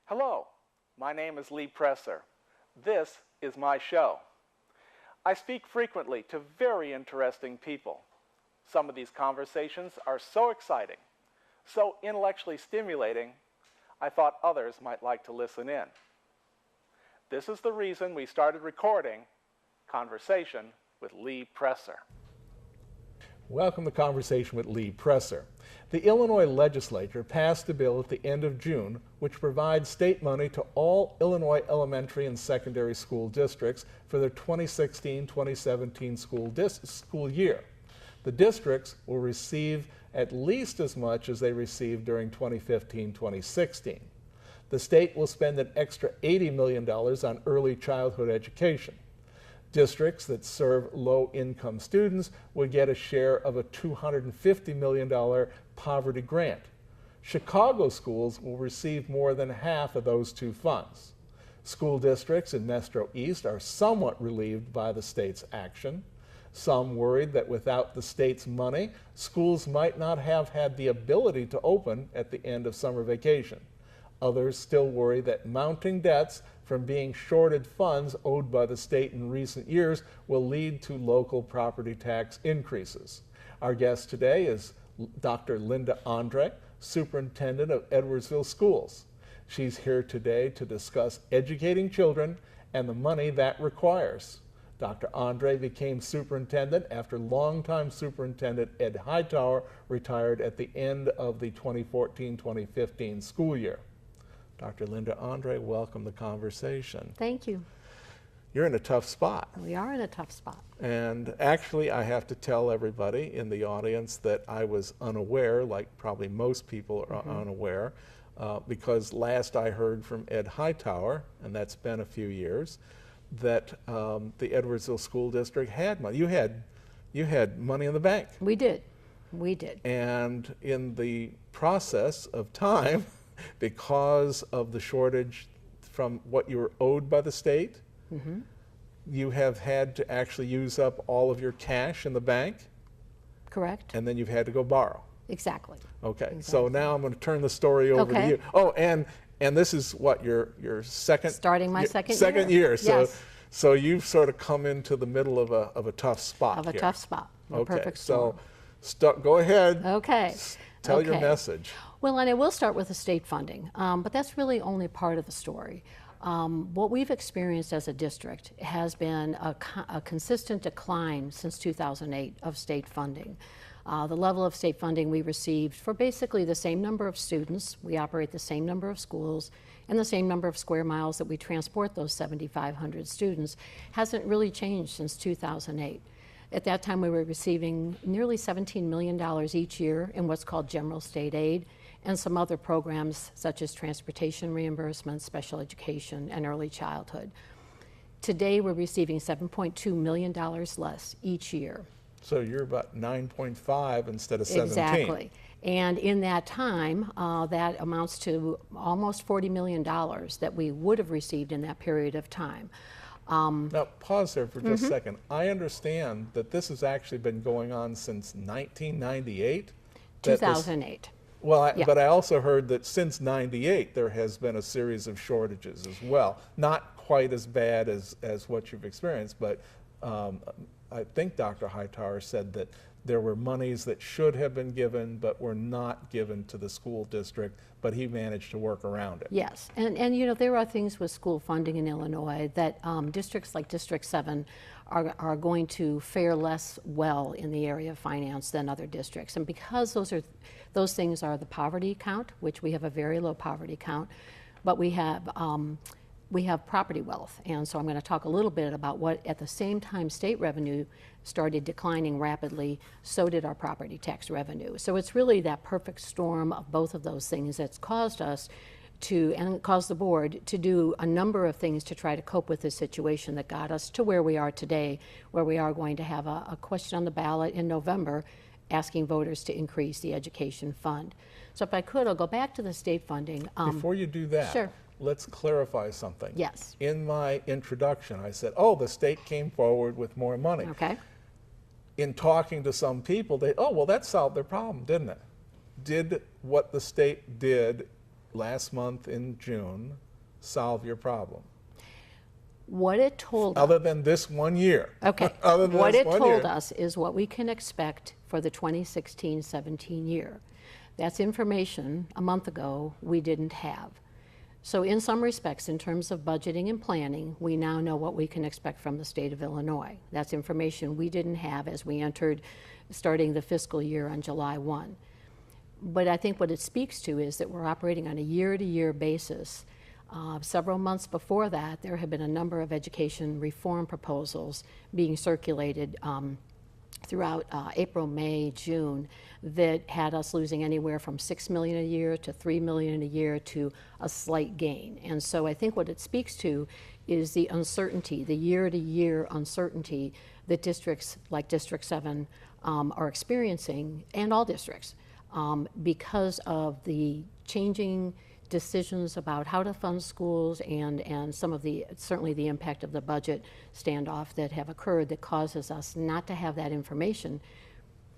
Hello, my name is Lee Presser. This is my show. I speak frequently to very interesting people. Some of these conversations are so exciting, so intellectually stimulating, I thought others might like to listen in. This is the reason we started recording Conversation with Lee Presser. Welcome to Conversation with Lee Presser. The Illinois Legislature passed a bill at the end of June which provides state money to all Illinois elementary and secondary school districts for their 2016-2017 school year. The districts will receive at least as much as they received during 2015-2016. The state will spend an extra $80 million on early childhood education. Districts that serve low-income students would get a share of a $250 million poverty grant. Chicago schools will receive more than half of those two funds. School districts in Metro East are somewhat relieved by the state's action. Some worried that without the state's money, schools might not have had the ability to open at the end of summer vacation. Others still worry that mounting debts from being shorted funds owed by the state in recent years will lead to local property tax increases. Our guest today is Dr. Lynda Andre, Superintendent of Edwardsville Schools. She's here today to discuss educating children and the money that requires. Dr. Andre became superintendent after longtime Superintendent Ed Hightower retired at the end of the 2014-2015 school year. Dr. Lynda Andre, welcome to Conversation. Thank you. You're in a tough spot. We are in a tough spot. And actually, I have to tell everybody in the audience that I was unaware, like probably most people are unaware, because last I heard from Ed Hightower, and that's been a few years, that the Edwardsville School District had money. You had money in the bank. We did. We did. And in the process of time, because of the shortage from what you were owed by the state, you have had to actually use up all of your cash in the bank. Correct. And then you've had to go borrow. Exactly. Okay. Exactly. So now I'm going to turn the story over to you. Oh, and this is what your second starting my second year. So yes. So you've sort of come into the middle of a tough spot. Of a here. tough spot. A Okay. perfect storm. So go ahead. Okay. Tell your message. Well, and I will start with the state funding, but that's really only part of the story. What we've experienced as a district has been a consistent decline since 2008 of state funding. The level of state funding we received for basically the same number of students, we operate the same number of schools, and the same number of square miles that we transport those 7,500 students hasn't really changed since 2008. At that time, we were receiving nearly $17 million each year in what's called general state aid and some other programs such as transportation reimbursements, special education, and early childhood. Today, we're receiving $7.2 million less each year. So you're about 9.5 instead of 17. Exactly. And in that time, that amounts to almost $40 million that we would have received in that period of time. Now, pause there for just a second. I understand that this has actually been going on since 1998? 2008. But I also heard that since 98 there has been a series of shortages as well. Not quite as bad as what you've experienced, but I think Dr. Hightower said that there were monies that should have been given but were not given to the school district, but he managed to work around it. Yes, and you know, there are things with school funding in Illinois that districts like District 7 are going to fare less well in the area of finance than other districts. And because those things are the poverty count, which we have a very low poverty count, but we have property wealth. And so I'm going to talk a little bit about what, at the same time state revenue started declining rapidly, so did our property tax revenue. So it's really that perfect storm of both of those things that's caused us to, and caused the board to do a number of things to try to cope with this situation that got us to where we are today, where we are going to have a question on the ballot in November asking voters to increase the education fund. So if I could, I'll go back to the state funding. Before you do that, sure. Let's clarify something. Yes. In my introduction, I said, oh, the state came forward with more money. Okay. In talking to some people, well, that solved their problem, didn't it? Did what the state did last month in June solve your problem? What it told us. Other than this 1 year. Okay. Other than What this it 1 told year. us is what we can expect for the 2016-17 year. That's information a month ago we didn't have. So in some respects, in terms of budgeting and planning, we now know what we can expect from the state of Illinois. That's information we didn't have as we entered starting the fiscal year on July 1. But I think what it speaks to is that we're operating on a year-to-year basis. Several months before that, there had been a number of education reform proposals being circulated throughout April, May, June that had us losing anywhere from $6 million a year to $3 million a year to a slight gain. And so I think what it speaks to is the uncertainty, the year-to-year uncertainty that districts like District 7 are experiencing, and all districts, because of the changing decisions about how to fund schools and some of the, certainly the impact of the budget standoff that have occurred that causes us not to have that information,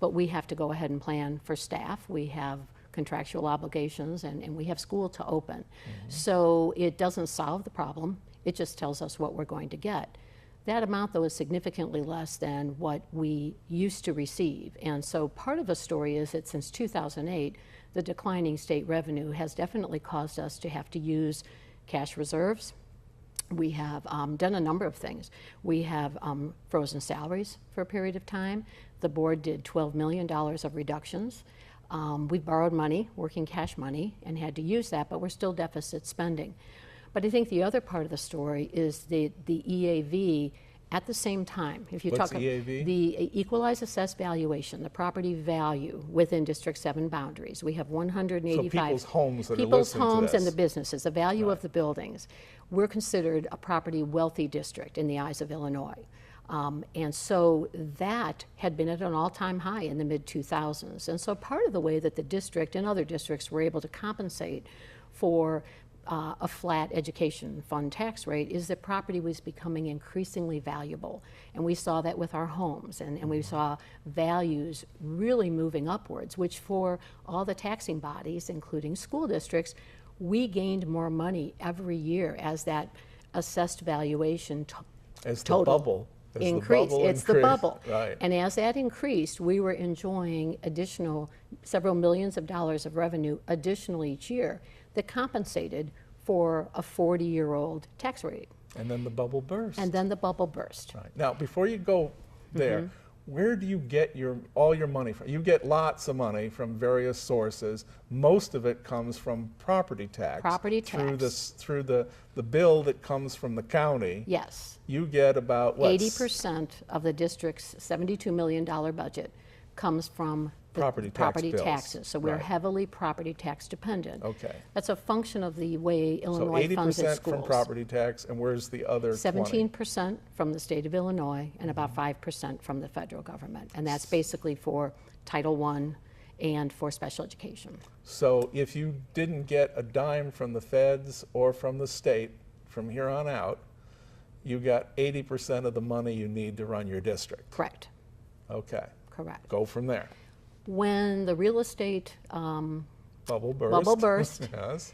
but we have to go ahead and plan for staff. We have contractual obligations and we have school to open. Mm-hmm. So it doesn't solve the problem, it just tells us what we're going to get. That amount, though, is significantly less than what we used to receive. And so part of the story is that since 2008, the declining state revenue has definitely caused us to have to use cash reserves. We have done a number of things. We have frozen salaries for a period of time. The board did $12 million of reductions. We borrowed money, working cash money, and had to use that, but we're still deficit spending. But I think the other part of the story is the EAV at the same time. If you What's talk EAV? The Equalized Assessed Valuation, the property value within District 7 boundaries. We have 185 So people's homes that are people's listening to homes and this. the businesses, the value Right. of the buildings. We're considered a property wealthy district in the eyes of Illinois. And so that had been at an all-time high in the mid-2000s. And so part of the way that the district and other districts were able to compensate for a flat education fund tax rate is that property was becoming increasingly valuable. And we saw that with our homes, and we saw values really moving upwards, which for all the taxing bodies, including school districts, we gained more money every year as that assessed valuation As the total bubble. As the increased. bubble It's the increased. bubble. Right. And as that increased, we were enjoying additional several millions of dollars of revenue additional each year that compensated for a 40-year-old tax rate. And then the bubble burst. And then the bubble burst. Right. Now, before you go there, where do you get all your money from? You get lots of money from various sources. Most of it comes from property tax. Property Through tax. through the bill that comes from the county. Yes. You get about what? 80% of the district's $72 million budget comes from the Property tax bills. taxes. So we're Right. heavily property tax dependent. Okay. That's a function of the way So Illinois funds its 80% schools. from property tax, and where's the other 20? 17% from the state of Illinois and about 5% from the federal government. And that's basically for Title I and for special education. So if you didn't get a dime from the feds or from the state from here on out, you got 80% of the money you need to run your district. Correct. Okay. Correct. Go from there. When the real estate Bubble burst. bubble burst, Yes.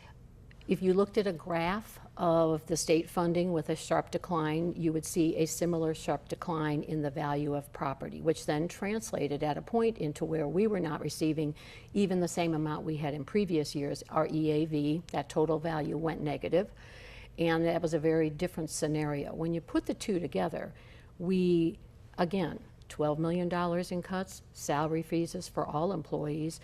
if you looked at a graph of the state funding with a sharp decline, you would see a similar sharp decline in the value of property, which then translated at a point into where we were not receiving even the same amount we had in previous years. Our EAV, that total value, went negative, and that was a very different scenario. When you put the two together, we, again, $12 million in cuts, salary freezes for all employees,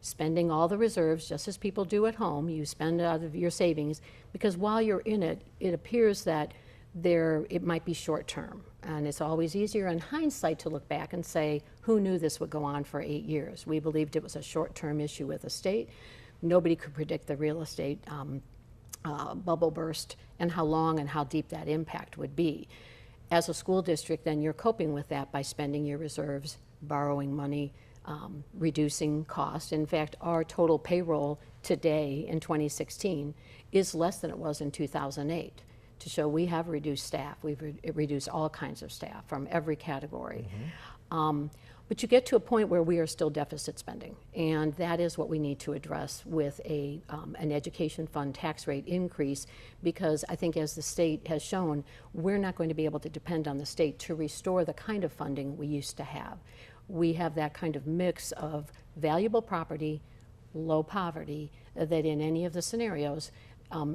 spending all the reserves just as people do at home. You spend out of your savings because while you're in it, it appears that it might be short term. And it's always easier in hindsight to look back and say, who knew this would go on for 8 years? We believed it was a short term issue with the state. Nobody could predict the real estate bubble burst and how long and how deep that impact would be. As a school district, then you're coping with that by spending your reserves, borrowing money, reducing costs. In fact, our total payroll today in 2016 is less than it was in 2008. To show we have reduced staff, we've reduced all kinds of staff from every category. But you get to a point where we are still deficit spending, and that is what we need to address with an education fund tax rate increase, because I think, as the state has shown, we're not going to be able to depend on the state to restore the kind of funding we used to have. We have that kind of mix of valuable property, low poverty, that in any of the scenarios,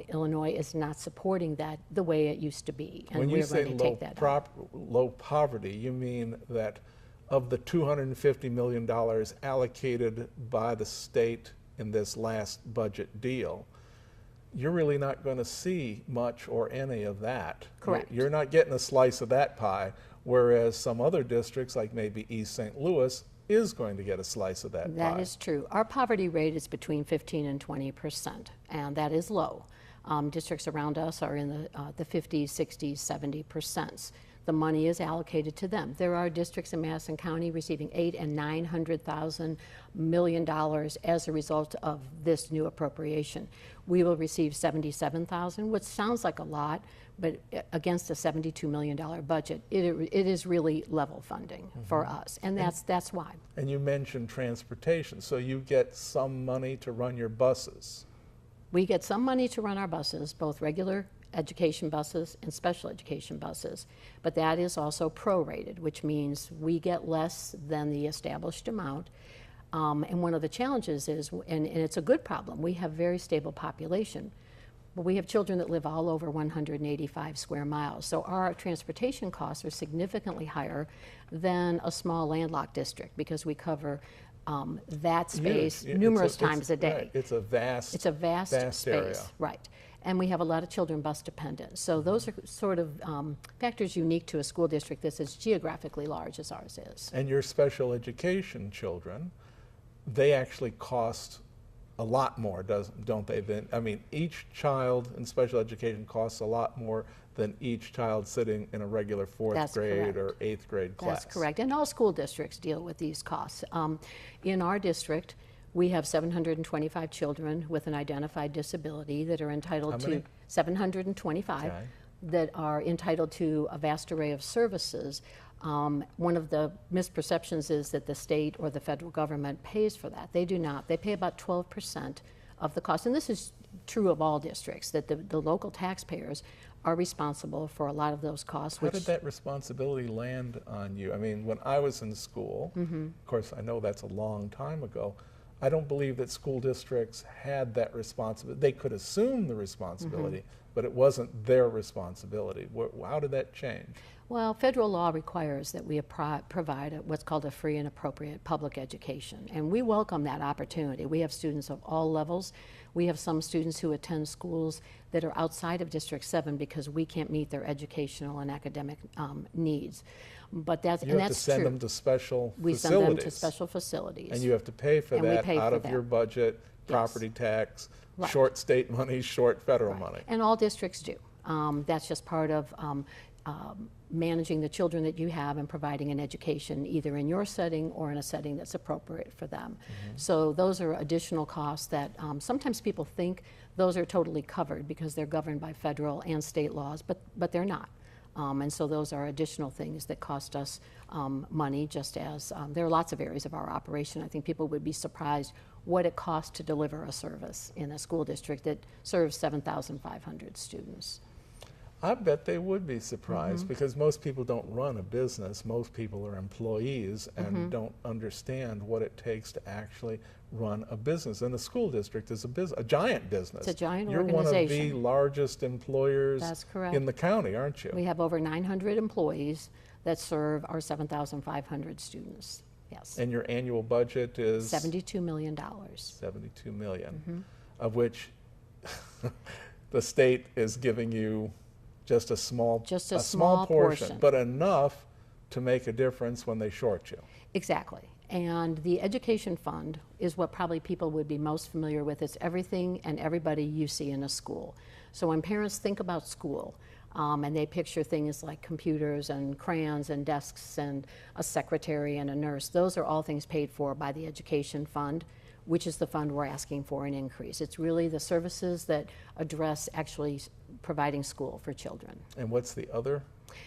Illinois is not supporting that the way it used to be, and when you we're say going to take that down. low poverty, you mean that of the $250 million allocated by the state in this last budget deal, you're really not going to see much or any of that. Correct. You're not getting a slice of that pie, whereas some other districts, like maybe East St. Louis, is going to get a slice of that pie. That is true. Our poverty rate is between 15 and 20%, and that is low. Districts around us are in the 50s, 60s, 70%. The money is allocated to them. There are districts in Madison County receiving $800,000 and $900,000 million as a result of this new appropriation. We will receive $77,000, which sounds like a lot, but against a $72 million budget, it is really level funding for us, and that's why. And you mentioned transportation, so you get some money to run your buses. We get some money to run our buses, both regular education buses and special education buses, but that is also prorated, which means we get less than the established amount. And one of the challenges is, and it's a good problem, we have very stable population, but we have children that live all over 185 square miles. So our transportation costs are significantly higher than a small landlocked district, because we cover that space numerous times a day. Right. It's a vast space, area. right. And we have a lot of children bus dependent. So those are sort of factors unique to a school district that's as geographically large as ours is. And your special education children, they actually cost a lot more, don't they? I mean, each child in special education costs a lot more than each child sitting in a regular fourth grade or eighth grade class. That's correct. And all school districts deal with these costs. In our district, we have 725 children with an identified disability that are entitled to 725 that are entitled to a vast array of services. One of the misperceptions is that the state or the federal government pays for that. They do not. They pay about 12% of the cost. And this is true of all districts, that the local taxpayers are responsible for a lot of those costs. How did that responsibility land on you? I mean, when I was in school, of course, I know that's a long time ago, I don't believe that school districts had that responsibility. They could assume the responsibility, but it wasn't their responsibility. How did that change? Well, federal law requires that we provide what's called a free and appropriate public education, and we welcome that opportunity. We have students of all levels. We have some students who attend schools that are outside of District 7 because we can't meet their educational and academic needs. But that's you have that's to send true. them to special we facilities. send them to special facilities. And you have to pay for that out of your budget, property tax, short state money, short federal money. And all districts do. That's just part of managing the children that you have and providing an education either in your setting or in a setting that's appropriate for them. So those are additional costs that sometimes people think those are totally covered because they're governed by federal and state laws, but they're not. And so those are additional things that cost us money, just as there are lots of areas of our operation. I think people would be surprised what it costs to deliver a service in a school district that serves 7,500 students. I bet they would be surprised because most people don't run a business. Most people are employees and don't understand what it takes to actually run a business. And the school district is a giant business. It's a giant You're organization. one of the largest employers That's correct. in the county, aren't you? We have over 900 employees that serve our 7,500 students. Yes. And your annual budget is? $72 million. $72 million, of which the state is giving you just a small portion, but enough to make a difference when they short you. Exactly. And the education fund is what probably people would be most familiar with. It's everything and everybody you see in a school. So when parents think about school, and they picture things like computers and crayons and desks and a secretary and a nurse, those are all things paid for by the education fund, which is the fund we're asking for an increase. It's really the services that address actually providing school for children. And what's the other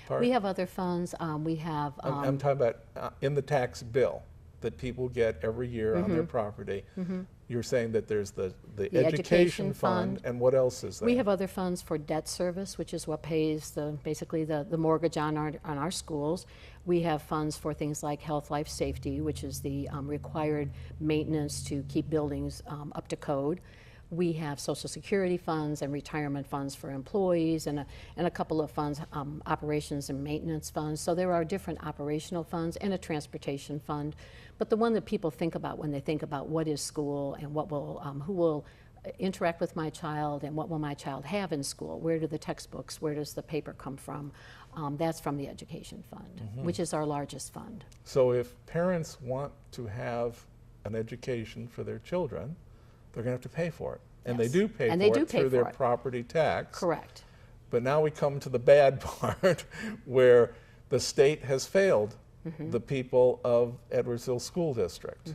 part? We have other funds. We have. I'm talking about in the tax bill that people get every year on their property. You're saying that there's the education fund, and what else is there? We have other funds for debt service, which is what pays basically the mortgage on our schools. We have funds for things like health, life, safety, which is the required maintenance to keep buildings up to code. We have Social Security funds and retirement funds for employees, and a couple of funds, operations and maintenance funds. So there are different operational funds and a transportation fund. But the one that people think about when they think about what is school and what will, who will interact with my child and what will my child have in school, where do the textbooks, where does the paper come from, that's from the education fund, which is our largest fund. So if parents want to have an education for their children, they're going to have to pay for it. And Yes. they do pay And for they do it pay through their for it. property tax. Correct. But now we come to the bad part where the state has failed the people of Edwardsville School District.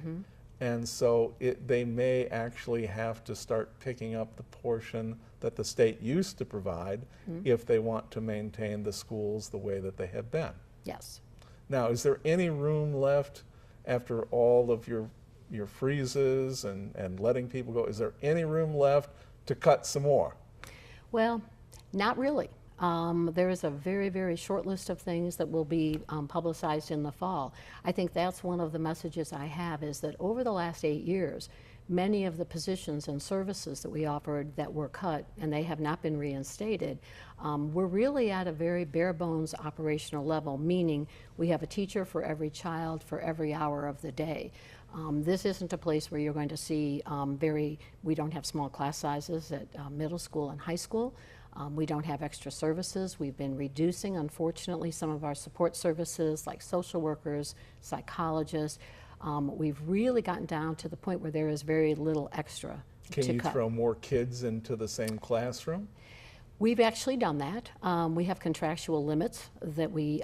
And so they may actually have to start picking up the portion that the state used to provide if they want to maintain the schools the way that they have been. Yes. Now, is there any room left after all of your freezes and letting people go? Is there any room left to cut some more? Well, not really. There is a very, very short list of things that will be publicized in the fall. I think that's one of the messages I have, is that over the last 8 years, many of the positions and services that we offered that were cut, and they have not been reinstated, we're really at a very bare bones operational level, meaning we have a teacher for every child for every hour of the day. This isn't a place where you're going to see we don't have small class sizes at middle school and high school. We don't have extra services. We've been reducing, unfortunately, some of our support services like social workers, psychologists. We've really gotten down to the point where there is very little extra to Can you cut. throw more kids into the same classroom? We've actually done that. We have contractual limits that we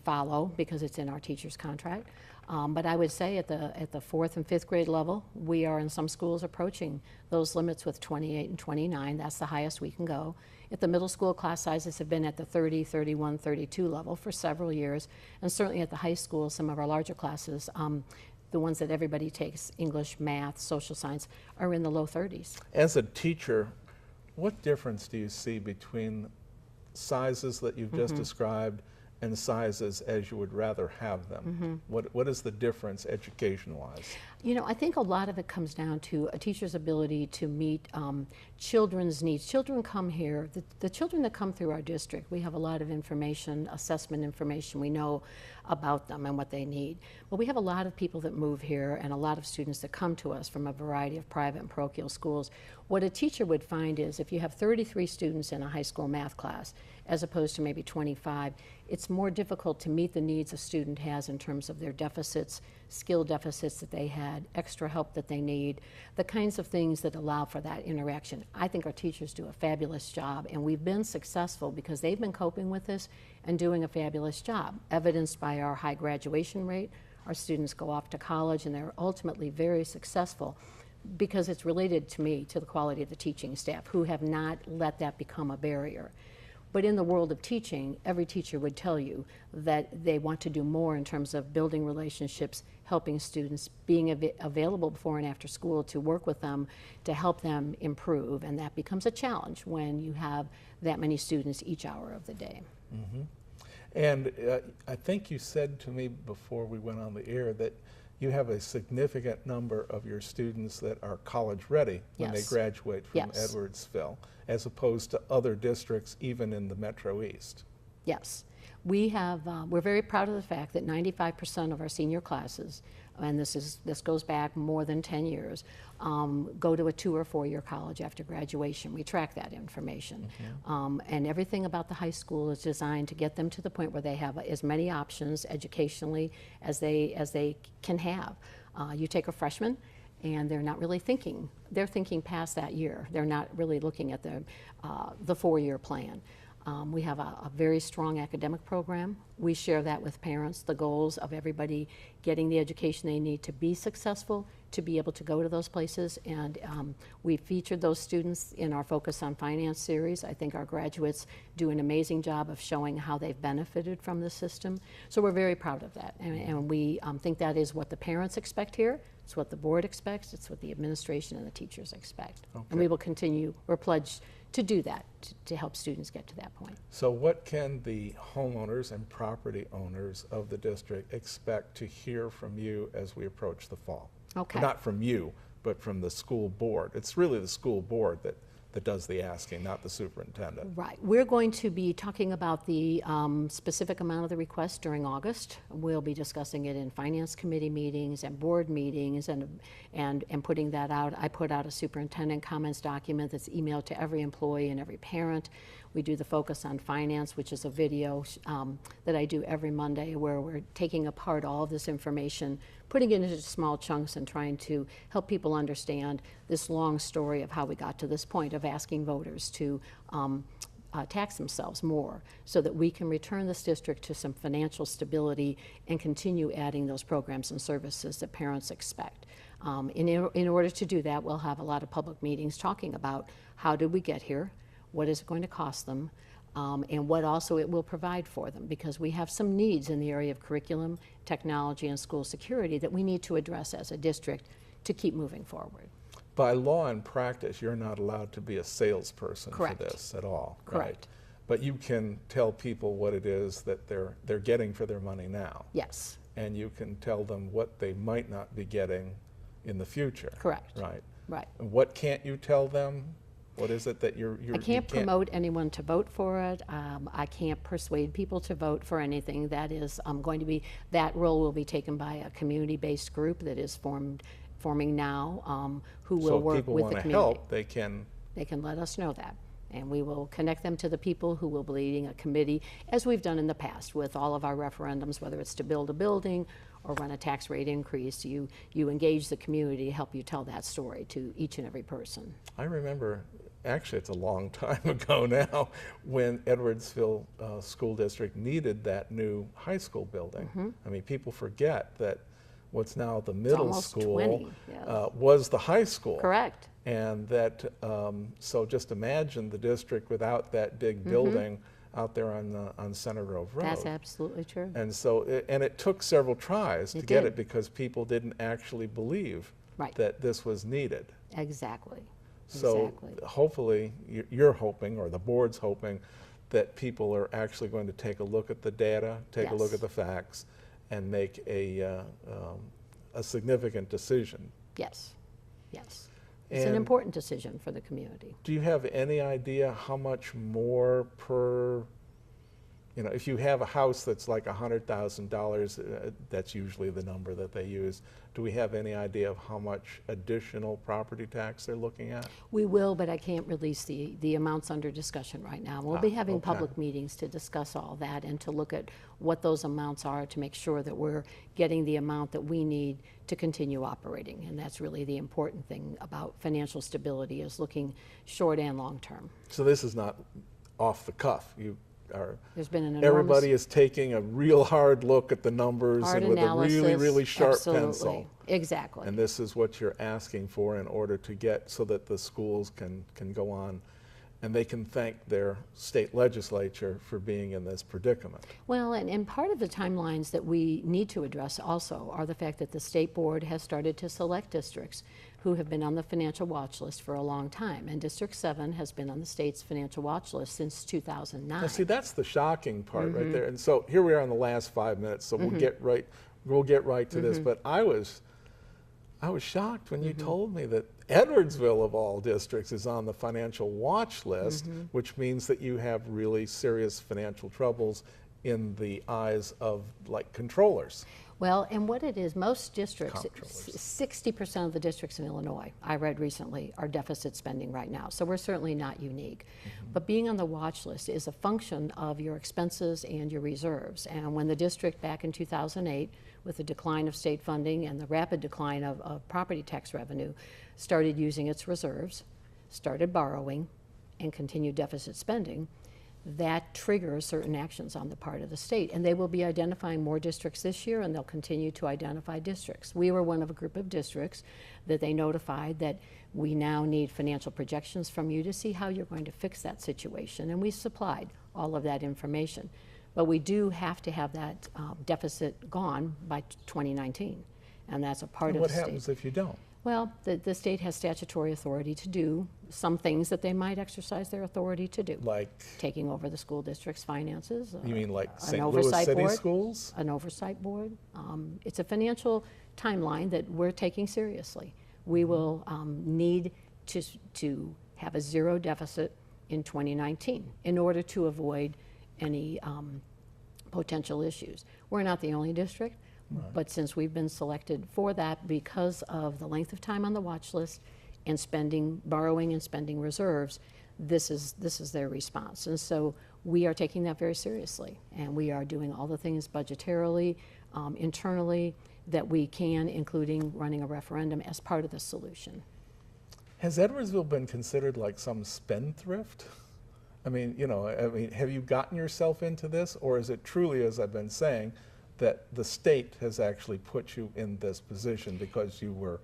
follow because it's in our teacher's contract. But I would say at the 4th and 5th grade level, we are in some schools approaching those limits with 28 and 29. That's the highest we can go. At the middle school, class sizes have been at the 30, 31, 32 level for several years. And certainly at the high school, some of our larger classes, the ones that everybody takes, English, math, social science, are in the low 30s. As a teacher, what difference do you see between sizes that you've just described and sizes as you would rather have them? What is the difference education-wise? You know, I think a lot of it comes down to a teacher's ability to meet children's needs. Children come here, the children that come through our district, we have a lot of information, assessment information. We know about them and what they need. But we have a lot of people that move here and a lot of students that come to us from a variety of private and parochial schools. What a teacher would find is if you have 33 students in a high school math class, as opposed to maybe 25, it's more difficult to meet the needs a student has in terms of their deficits, skill deficits that they had, extra help that they need, the kinds of things that allow for that interaction. I think our teachers do a fabulous job, and we've been successful because they've been coping with this and doing a fabulous job, evidenced by our high graduation rate. Our students go off to college and they're ultimately very successful because it's related to me, to the quality of the teaching staff, who have not let that become a barrier. But in the world of teaching, every teacher would tell you that they want to do more in terms of building relationships, helping students, being available before and after school to work with them, to help them improve. And that becomes a challenge when you have that many students each hour of the day. And I think you said to me before we went on the air that you have a significant number of your students that are college ready when they Yes. graduate from Yes. Edwardsville, as opposed to other districts even in the Metro East. Yes. We have, we're very proud of the fact that 95% of our senior classes, and this goes back more than 10 years, go to a 2 or 4 year college after graduation. We track that information. And everything about the high school is designed to get them to the point where they have as many options educationally as they can have. You take a freshman, and they're not really thinking. They're thinking past that year. They're not really looking at the 4-year plan. We have a very strong academic program. We share that with parents, the goals of everybody getting the education they need to be successful, to be able to go to those places, and we featured those students in our Focus on Finance series. I think our graduates do an amazing job of showing how they've benefited from the system. So we're very proud of that, and we think that is what the parents expect here. It's what the board expects. It's what the administration and the teachers expect. Okay. And we will continue, we're pledged to do that, to help students get to that point. So what can the homeowners and property owners of the district expect to hear from you as we approach the fall? Okay. Not from you, but from the school board. It's really the school board that does the asking, not the superintendent. Right. We're going to be talking about the specific amount of the request during August. We'll be discussing it in finance committee meetings and board meetings and putting that out. I put out a superintendent comments document that's emailed to every employee and every parent. We do the Focus on Finance, which is a video that I do every Monday where we're taking apart all of this information, putting it into small chunks and trying to help people understand this long story of how we got to this point of asking voters to tax themselves more so that we can return this district to some financial stability and continue adding those programs and services that parents expect. In order to do that, we'll have a lot of public meetings talking about how did we get here, what is it going to cost them, and what also it will provide for them, because we have some needs in the area of curriculum, technology, and school security that we need to address as a district to keep moving forward. By law and practice, you're not allowed to be a salesperson Correct. for this at all. Correct. Right? But you can tell people what it is that they're getting for their money now. Yes. And you can tell them what they might not be getting in the future. Correct. Right. Right. And what can't you tell them? What is it that I can't promote anyone to vote for it. I can't persuade people to vote for anything. That is going to be, that role will be taken by a community-based group that is forming now, who will work with the community. So if people want to help, they can let us know that. And we will connect them to the people who will be leading a committee, as we've done in the past with all of our referendums, whether it's to build a building or run a tax rate increase. You engage the community to help you tell that story to each and every person. I remember, actually it's a long time ago now, when Edwardsville School District needed that new high school building. Mm-hmm. I mean, people forget that what's now the middle school 20, yes. Was the high school. Correct. And that, so just imagine the district without that big building out there on Center Grove Road. That's absolutely true. And so, it took several tries to get it because people didn't actually believe that this was needed. Exactly. So hopefully, you're hoping, or the board's hoping, that people are actually going to take a look at the data, take a look at the facts, and make a significant decision. Yes, yes. It's an important decision for the community. Do you have any idea how much more per, if you have a house that's like $100,000, that's usually the number that they use. Do we have any idea of how much additional property tax they're looking at? We will, but I can't release the amounts under discussion right now. We'll be having public meetings to discuss all that and to look at what those amounts are to make sure that we're getting the amount that we need to continue operating. And that's really the important thing about financial stability, is looking short and long term. So this is not off the cuff. There's been an everybody is taking a real hard look at the numbers and with analysis, a really, really sharp absolutely. pencil. Exactly. And this is what you're asking for in order to get so that the schools can go on and they can thank their state legislature for being in this predicament. Well, and part of the timelines that we need to address also are the fact that the state board has started to select districts who have been on the financial watch list for a long time. And District 7 has been on the state's financial watch list since 2009. Now, see, that's the shocking part right there. And so here we are in the last 5 minutes, so we'll get right to this. But I was shocked when you told me that Edwardsville, of all districts, is on the financial watch list, which means that you have really serious financial troubles in the eyes of, like, controllers. Well, and what it is, most districts, 60% of the districts in Illinois, I read recently, are deficit spending right now. So we're certainly not unique. But being on the watch list is a function of your expenses and your reserves. And when the district back in 2008, with the decline of state funding and the rapid decline of property tax revenue, started using its reserves, started borrowing, and continued deficit spending, that triggers certain actions on the part of the state. And they will be identifying more districts this year, and they'll continue to identify districts. We were one of a group of districts that they notified that we now need financial projections from you to see how you're going to fix that situation. And we supplied all of that information. But we do have to have that deficit gone by 2019. And that's a part of the state. What happens if you don't? Well, the state has statutory authority to do some things that they might exercise their authority to do. Like? Taking over the school district's finances. You mean like an St. Louis oversight City board, schools? An oversight board. It's a financial timeline that we're taking seriously. We will need to have a zero deficit in 2019 in order to avoid any potential issues. We're not the only district. Right. But since we've been selected for that because of the length of time on the watch list and borrowing and spending reserves, this is their response. And so we are taking that very seriously, and we are doing all the things budgetarily, internally that we can, including running a referendum as part of the solution. Has Edwardsville been considered like some spendthrift? I mean, have you gotten yourself into this, or is it truly, as I've been saying, that the state has actually put you in this position because you were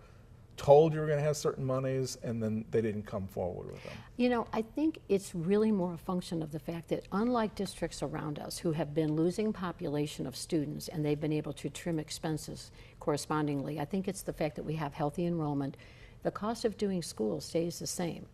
told you were going to have certain monies and then they didn't come forward with them? I think it's really more a function of the fact that unlike districts around us who have been losing population of students and they've been able to trim expenses correspondingly, I think it's the fact that we have healthy enrollment. The cost of doing school stays the same.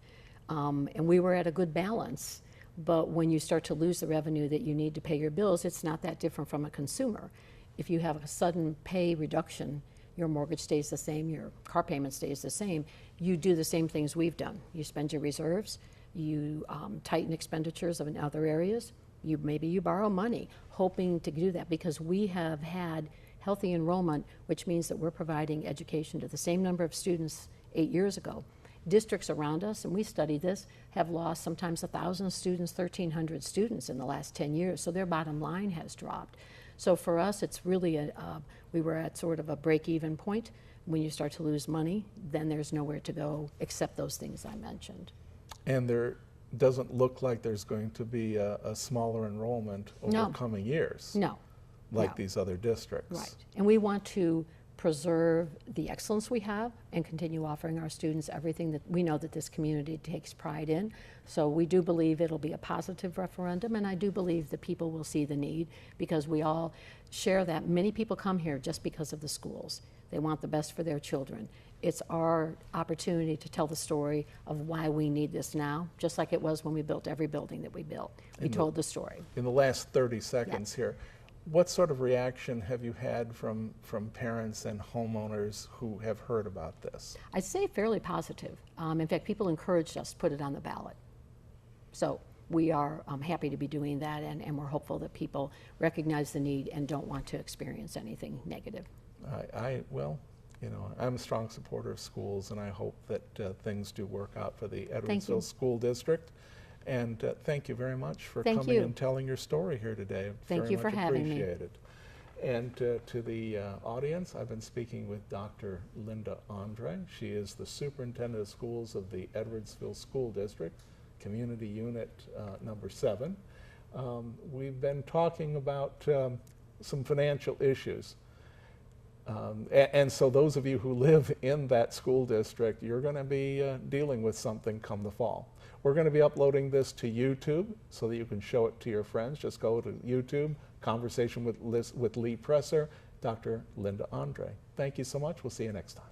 And we were at a good balance, but when you start to lose the revenue that you need to pay your bills, it's not that different from a consumer. If you have a sudden pay reduction, your mortgage stays the same, your car payment stays the same, you do the same things we've done. You spend your reserves, you tighten expenditures in other areas, maybe you borrow money, hoping to do that because we have had healthy enrollment, which means that we're providing education to the same number of students 8 years ago. Districts around us, and we studied this, have lost sometimes 1,000 students, 1,300 students in the last 10 years, so their bottom line has dropped. So for us, it's really we were at sort of a break-even point. When you start to lose money, then there's nowhere to go except those things I mentioned. And there doesn't look like there's going to be a smaller enrollment over coming years. No. Like these other districts. Right. And we want to preserve the excellence we have and continue offering our students everything that we know that this community takes pride in. So we do believe it'll be a positive referendum, and I do believe that people will see the need because we all share that. Many people come here just because of the schools. They want the best for their children. It's our opportunity to tell the story of why we need this now, just like it was when we built every building that we built. We told the story. In the last 30 seconds here, what sort of reaction have you had from parents and homeowners who have heard about this? I'd say fairly positive. In fact, people encouraged us to put it on the ballot. So we are happy to be doing that, and we're hopeful that people recognize the need and don't want to experience anything negative. Well, I'm a strong supporter of schools, and I hope that things do work out for the Edwardsville School District. And thank you very much for coming and telling your story here today. Thank you for having me. Appreciate it. And to the audience, I've been speaking with Dr. Lynda Andre. She is the Superintendent of Schools of the Edwardsville School District, Community Unit number 7. We've been talking about some financial issues. And so those of you who live in that school district, you're going to be dealing with something come the fall. We're going to be uploading this to YouTube so that you can show it to your friends. Just go to YouTube, Conversation with Lee Presser, Dr. Lynda Andre. Thank you so much. We'll see you next time.